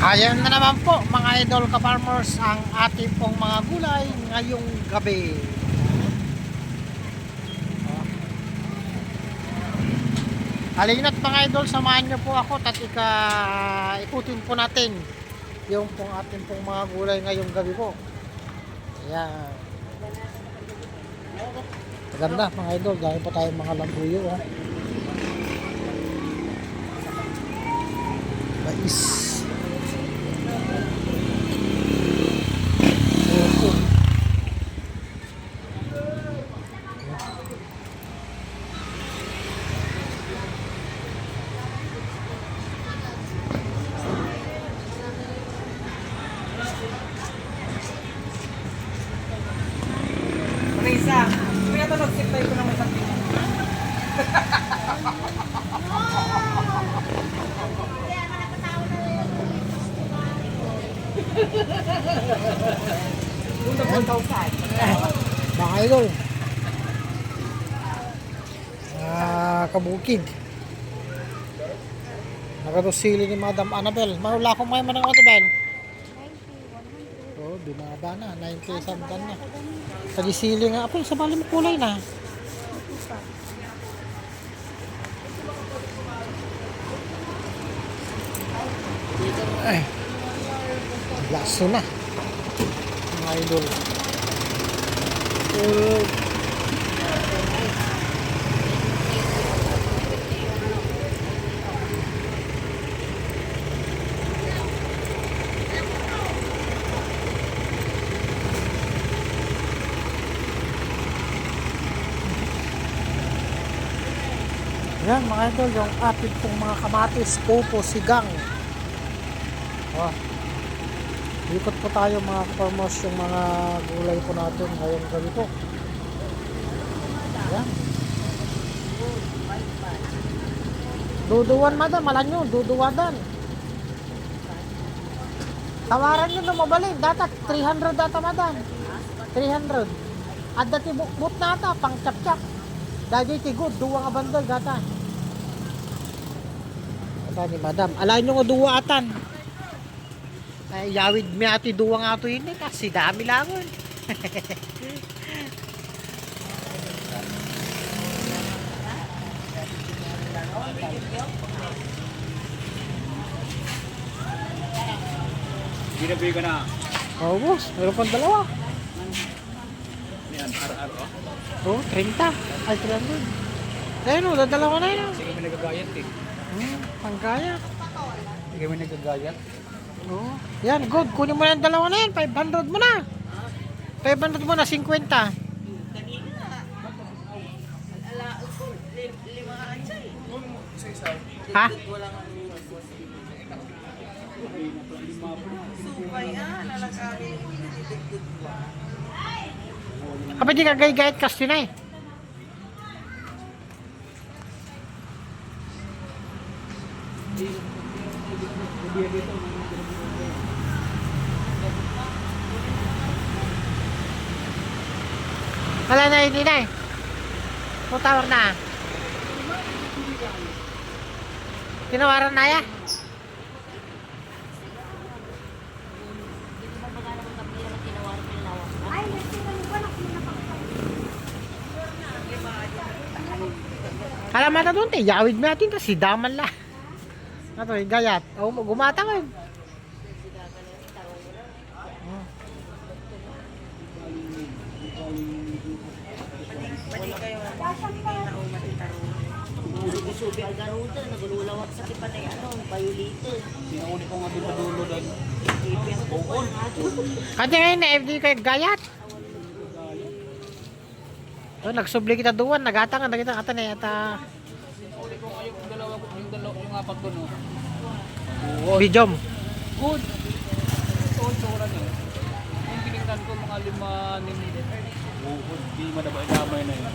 Ayan na naman po mga idol ka-farmers ang ating pong mga gulay ngayong gabi. Halina't mga idol, samahan nyo po ako at ikutin po natin yung pong ating pong mga gulay ngayong gabi po. Ayan. Maganda mga idol, dahil po tayong mga lambuyo. Mais. Risa, kaya ito nag-sip tayo ko ng masakit. Kung nagpuntaw saan? Mga idol. Kabukid. Nakatusili ni Madam Annabel. Mahula akong may manang Annabel. Oh, binaba na. 90 something na. Kagisili nga. Apel, sa bali mo kulay na. Ay. Laso na. Mga idol. Yan mga idol, yung ating pong mga kamatis, popo, sigang. Oh. Ikot po tayo mga farmers yung mga gulay po natin ngayong gabi po. Yan. Duduwan madam, alam nyo, duduwadan. Tawaran nyo na mabalik, data 300 data madam. 300. At dati bukbut na ata, pang chap-chap. Dagi tigod, duwa nga bandol data. Ata ni madam, alain nyo nga duwa atan. Ay, yawid mi ati duwa nga ito yun eh, kasi dami langon. Ginabi ka na. Oh boss, meron pang dalawa. Yan, araw-araw. Oh, 30. Ay, 300. Ayun o, dadalawa na yun. Sige, may nagagayat eh. Pangkaya. Sige, may nagagayat. Oh, yan, good. Kunin mo na yung dalawa na yan. 500 mo na. 500 mo na, 50. Ha? Kapag di ka gay-gayat kasi na eh. Wala na, hindi na eh. Tutawar na. Tinawaran na ya. Kalaman na doon, yawid mo natin, si daman la. Ito, gayat. O, gumata ko yun. Subi ang garuda, nagululawak sa kipanay, violated. Sinauli ko nga doon sa dulo dahil. Bukol. Kasi ngayon na FD kayo gayat. Nagsubli kita duwan, nagata nga, nagita ata na yata. Sinauli ko nga yung dalawa, yung apat doon. Bijom. Good. Ito wala niya. Yung pinignan ko mga 5 minutes. Bukod, di madabay-damay na yun.